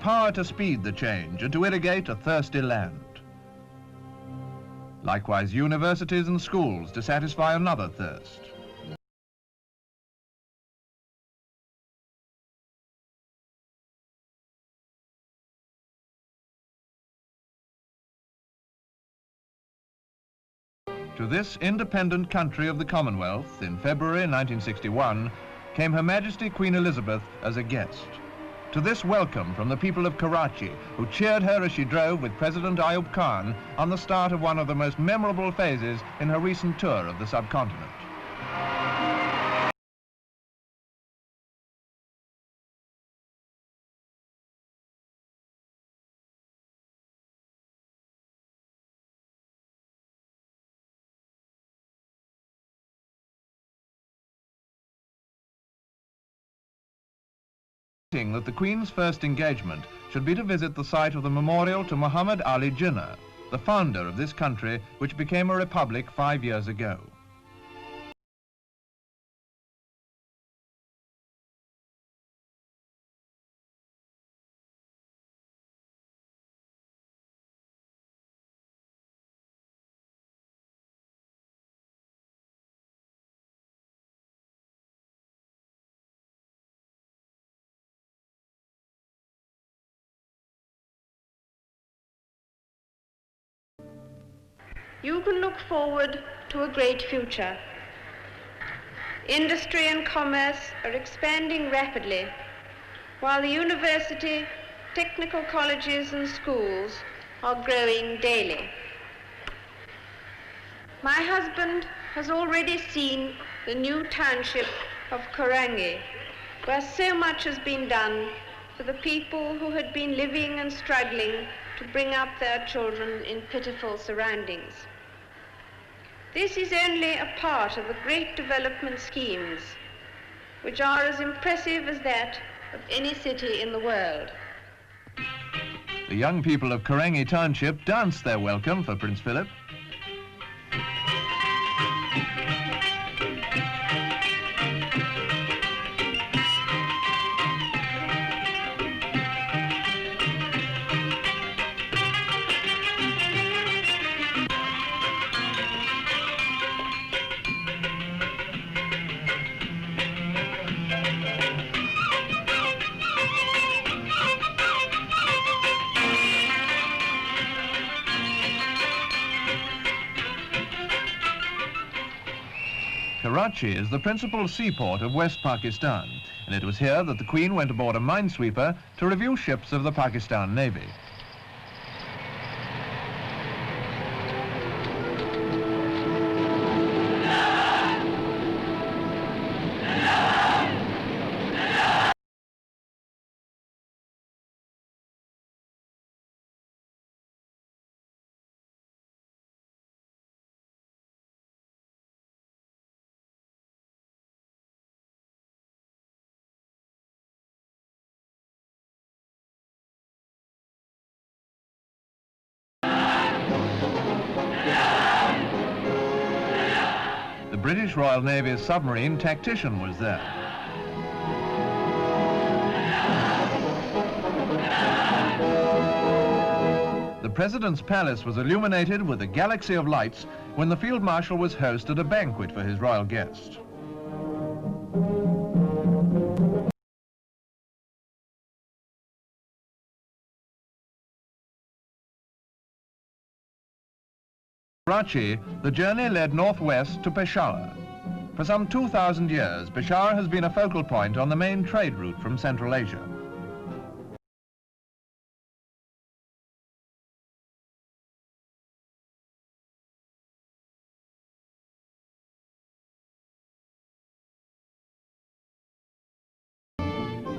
power to speed the change and to irrigate a thirsty land. Likewise, universities and schools to satisfy another thirst. To this independent country of the Commonwealth in February 1961 came Her Majesty Queen Elizabeth as a guest. To this welcome from the people of Karachi, who cheered her as she drove with President Ayub Khan on the start of one of the most memorable phases in her recent tour of the subcontinent. That the Queen's first engagement should be to visit the site of the memorial to Muhammad Ali Jinnah, the founder of this country which became a republic 5 years ago. You can look forward to a great future. Industry and commerce are expanding rapidly, while the university, technical colleges and schools are growing daily. My husband has already seen the new township of Korangi, where so much has been done for the people who had been living and struggling to bring up their children in pitiful surroundings. This is only a part of the great development schemes, which are as impressive as that of any city in the world. The young people of Korangi Township danced their welcome for Prince Philip. Karachi is the principal seaport of West Pakistan, and it was here that the Queen went aboard a minesweeper to review ships of the Pakistan Navy. The British Royal Navy's submarine Tactician was there. The President's palace was illuminated with a galaxy of lights when the Field Marshal was host at a banquet for his royal guest. Karachi, the journey led northwest to Peshawar. For some 2,000 years, Peshawar has been a focal point on the main trade route from Central Asia.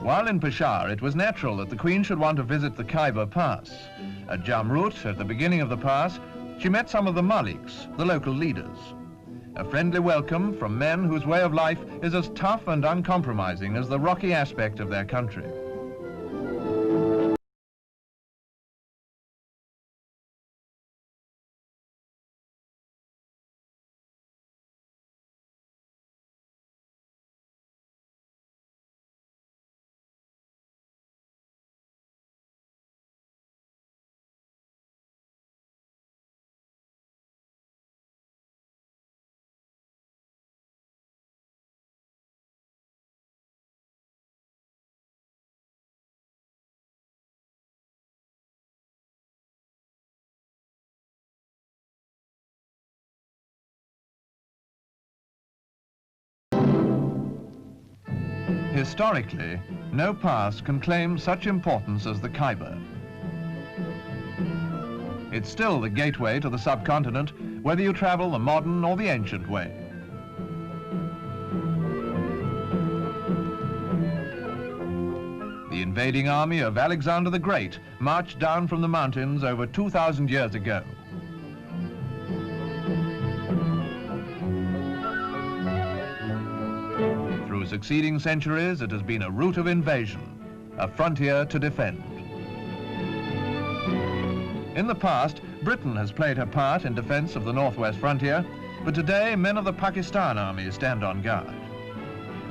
While in Peshawar, it was natural that the Queen should want to visit the Khyber Pass. At Jamrut, at the beginning of the pass, she met some of the Maliks, the local leaders. A friendly welcome from men whose way of life is as tough and uncompromising as the rocky aspect of their country. Historically, no pass can claim such importance as the Khyber. It's still the gateway to the subcontinent, whether you travel the modern or the ancient way. The invading army of Alexander the Great marched down from the mountains over 2,000 years ago. Through succeeding centuries, it has been a route of invasion, a frontier to defend. In the past, Britain has played her part in defense of the northwest frontier, but today men of the Pakistan army stand on guard.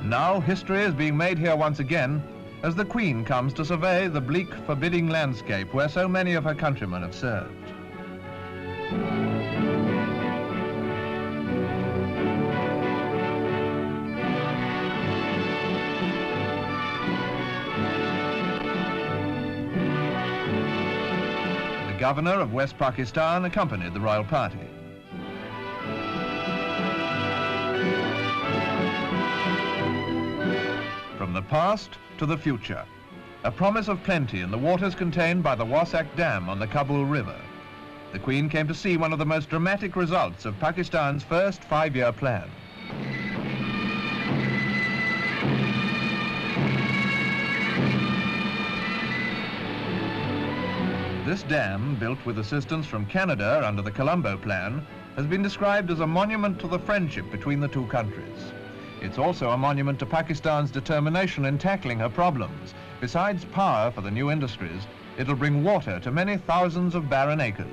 Now history is being made here once again as the Queen comes to survey the bleak, forbidding landscape where so many of her countrymen have served. The governor of West Pakistan accompanied the royal party. From the past to the future, a promise of plenty in the waters contained by the Wasak Dam on the Kabul River. The Queen came to see one of the most dramatic results of Pakistan's first 5-year plan. This dam, built with assistance from Canada under the Colombo Plan, has been described as a monument to the friendship between the two countries. It's also a monument to Pakistan's determination in tackling her problems. Besides power for the new industries, it'll bring water to many thousands of barren acres.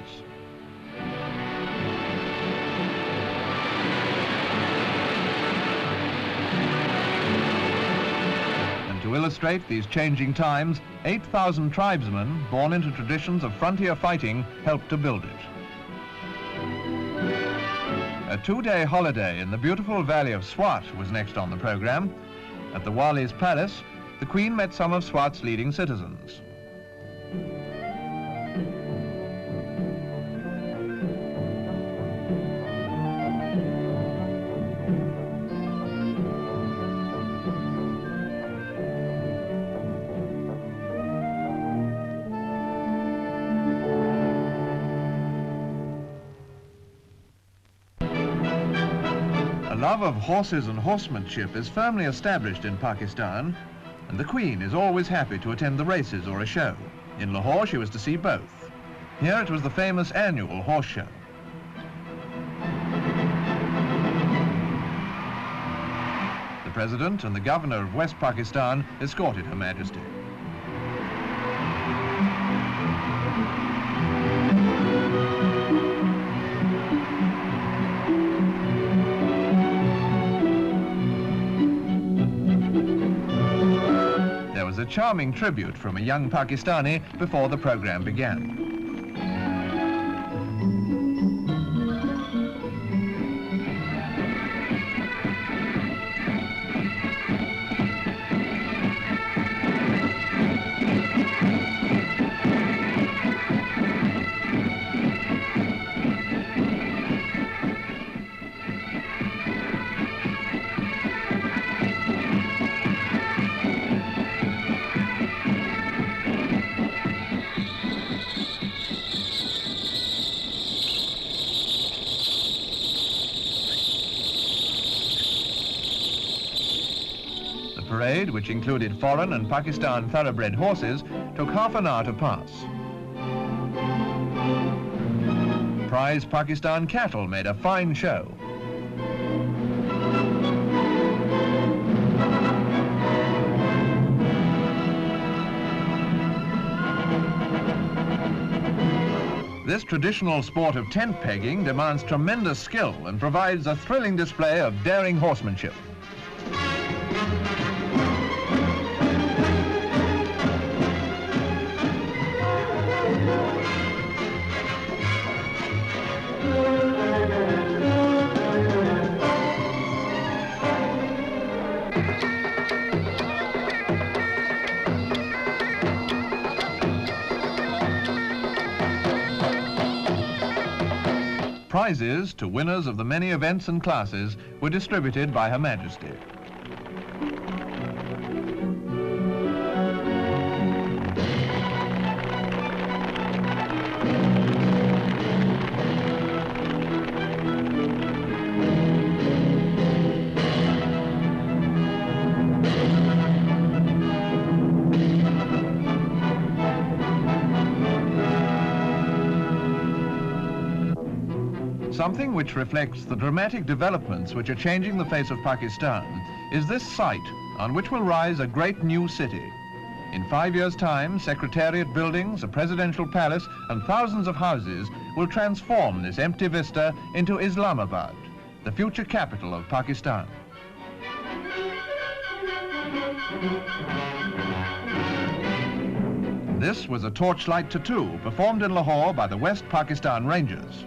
And to illustrate these changing times, 8,000 tribesmen, born into traditions of frontier fighting, helped to build it. A 2-day holiday in the beautiful valley of Swat was next on the program. At the Wali's Palace, the Queen met some of Swat's leading citizens. A love of horses and horsemanship is firmly established in Pakistan, and the Queen is always happy to attend the races or a show. In Lahore, she was to see both. Here it was the famous annual horse show. The President and the Governor of West Pakistan escorted Her Majesty. A charming tribute from a young Pakistani before the program began. Parade, which included foreign and Pakistan thoroughbred horses, took half an hour to pass. Prize Pakistan cattle made a fine show. This traditional sport of tent pegging demands tremendous skill and provides a thrilling display of daring horsemanship. Prizes to winners of the many events and classes were distributed by Her Majesty. Something which reflects the dramatic developments which are changing the face of Pakistan is this site on which will rise a great new city. In 5 years' time, secretariat buildings, a presidential palace, and thousands of houses will transform this empty vista into Islamabad, the future capital of Pakistan. This was a torchlight tattoo performed in Lahore by the West Pakistan Rangers.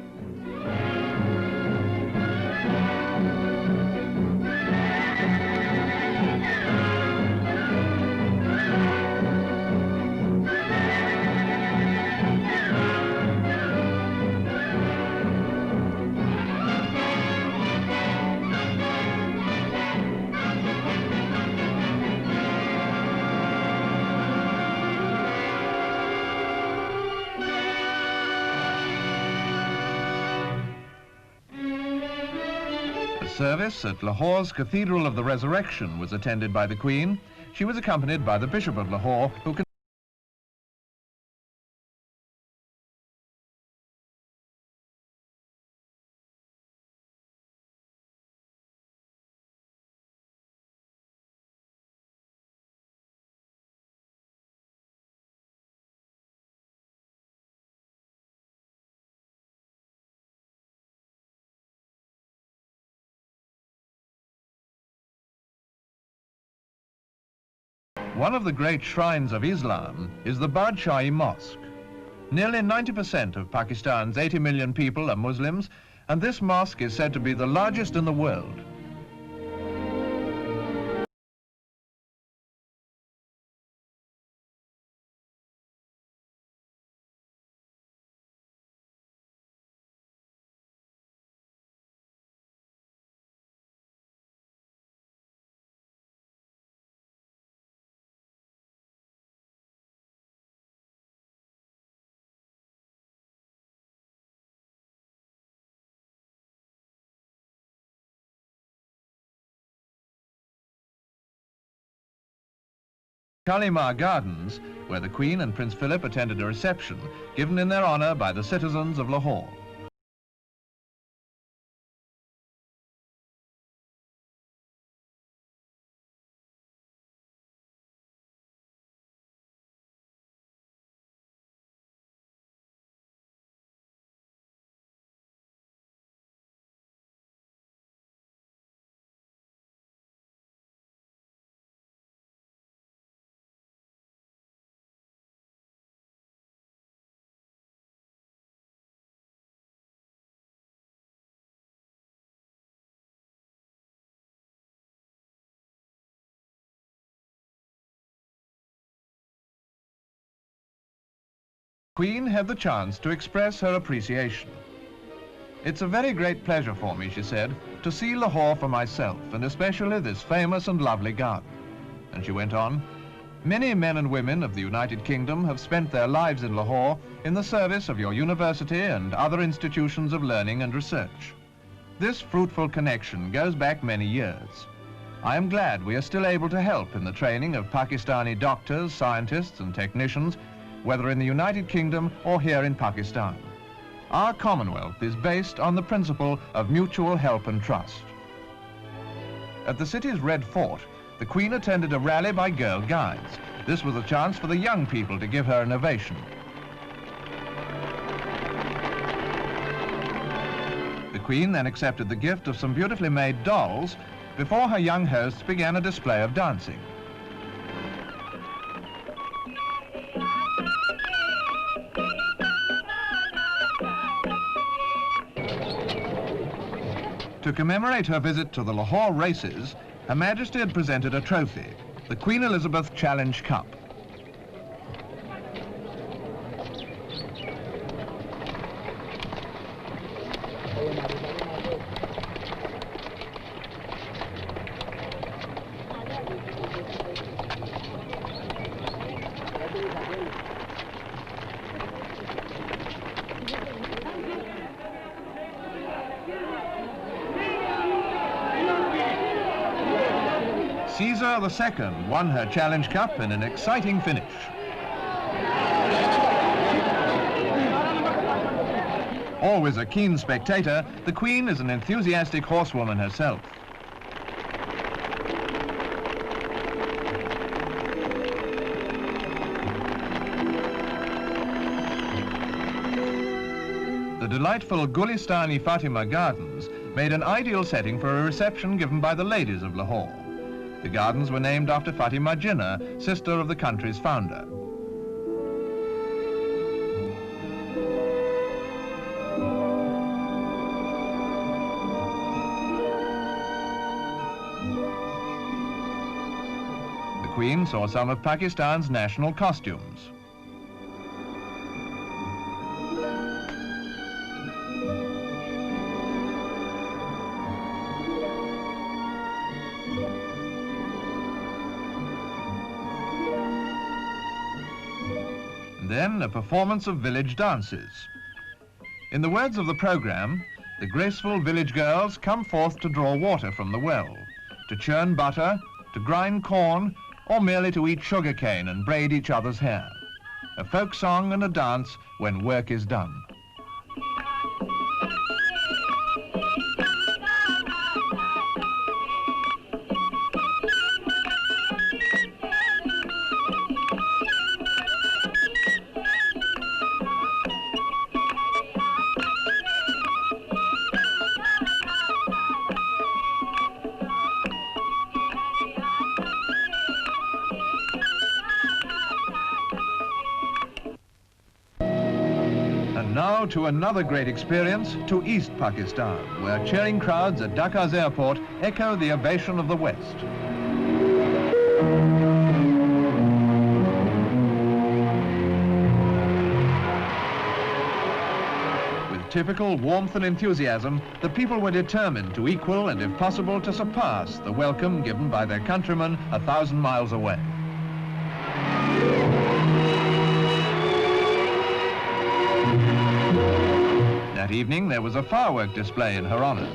Service at Lahore's Cathedral of the Resurrection was attended by the Queen. She was accompanied by the Bishop of Lahore, who One of the great shrines of Islam is the Badshai Mosque. Nearly 90% of Pakistan's 80 million people are Muslims, and this mosque is said to be the largest in the world. Shalimar Gardens, where the Queen and Prince Philip attended a reception given in their honor by the citizens of Lahore. Queen had the chance to express her appreciation. "It's a very great pleasure for me," she said, "to see Lahore for myself, and especially this famous and lovely garden." And she went on, "Many men and women of the United Kingdom have spent their lives in Lahore in the service of your university and other institutions of learning and research. This fruitful connection goes back many years. I am glad we are still able to help in the training of Pakistani doctors, scientists, and technicians, whether in the United Kingdom or here in Pakistan. Our Commonwealth is based on the principle of mutual help and trust." At the city's Red Fort, the Queen attended a rally by Girl Guides. This was a chance for the young people to give her an ovation. The Queen then accepted the gift of some beautifully made dolls before her young hosts began a display of dancing. To commemorate her visit to the Lahore races, Her Majesty had presented a trophy, the Queen Elizabeth Challenge Cup. Caesar II won her Challenge Cup in an exciting finish. Always a keen spectator, the Queen is an enthusiastic horsewoman herself. The delightful Gulistani Fatima Gardens made an ideal setting for a reception given by the ladies of Lahore. The gardens were named after Fatima Jinnah, sister of the country's founder. The Queen saw some of Pakistan's national costumes. Then a performance of village dances. In the words of the program, the graceful village girls come forth to draw water from the well, to churn butter, to grind corn, or merely to eat sugarcane and braid each other's hair. A folk song and a dance when work is done. Now to another great experience, to East Pakistan, where cheering crowds at Dhaka's airport echo the ovation of the West. With typical warmth and enthusiasm, the people were determined to equal and, if possible, to surpass the welcome given by their countrymen 1,000 miles away. That evening, there was a firework display in her honor.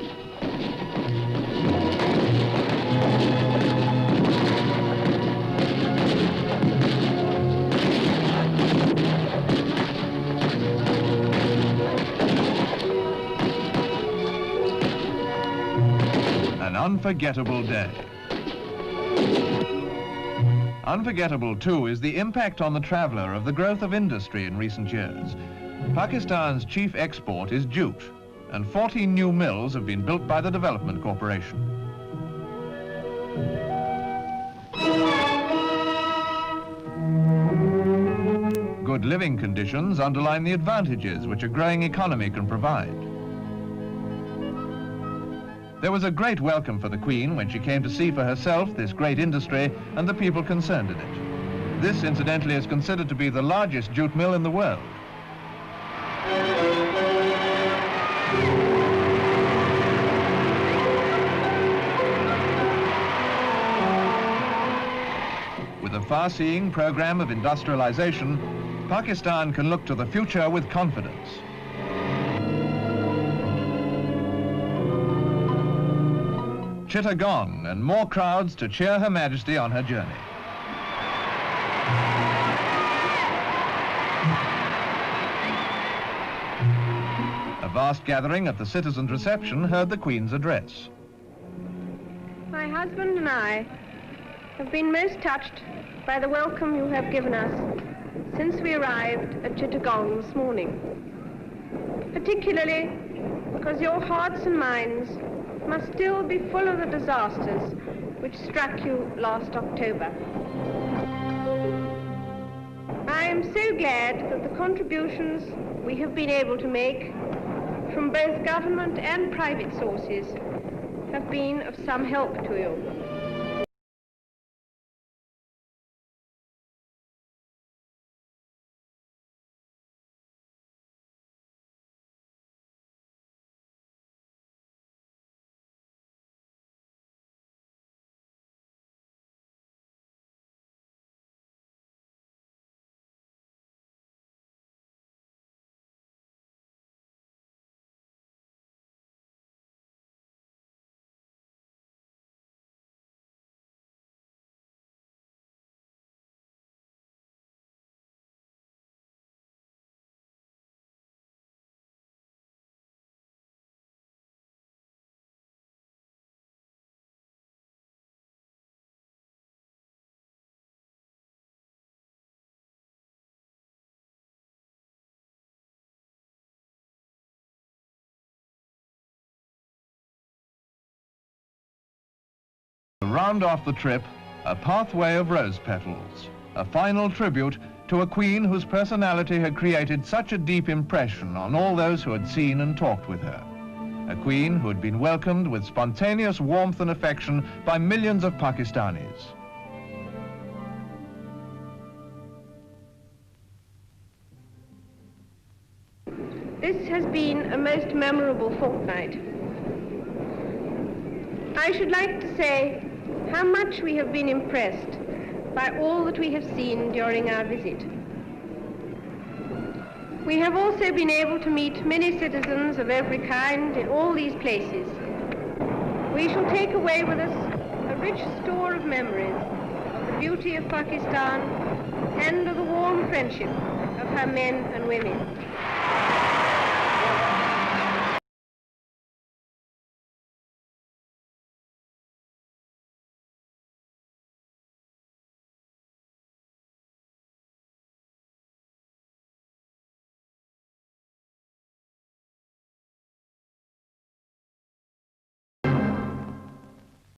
An unforgettable day. Unforgettable, too, is the impact on the traveler of the growth of industry in recent years. Pakistan's chief export is jute, and 14 new mills have been built by the Development Corporation. Good living conditions underline the advantages which a growing economy can provide. There was a great welcome for the Queen when she came to see for herself this great industry and the people concerned in it. This, incidentally, is considered to be the largest jute mill in the world. With a far-seeing program of industrialization, Pakistan can look to the future with confidence. Chittagong and more crowds to cheer Her Majesty on her journey. A vast gathering at the citizens' reception heard the Queen's address. My husband and I have been most touched by the welcome you have given us since we arrived at Chittagong this morning, particularly because your hearts and minds must still be full of the disasters which struck you last October. I am so glad that the contributions we have been able to make from both government and private sources have been of some help to you. round off the trip, a pathway of rose petals, a final tribute to a queen whose personality had created such a deep impression on all those who had seen and talked with her. A queen who had been welcomed with spontaneous warmth and affection by millions of Pakistanis. This has been a most memorable fortnight. I should like to say how much we have been impressed by all that we have seen during our visit. We have also been able to meet many citizens of every kind in all these places. We shall take away with us a rich store of memories of the beauty of Pakistan and of the warm friendship of her men and women.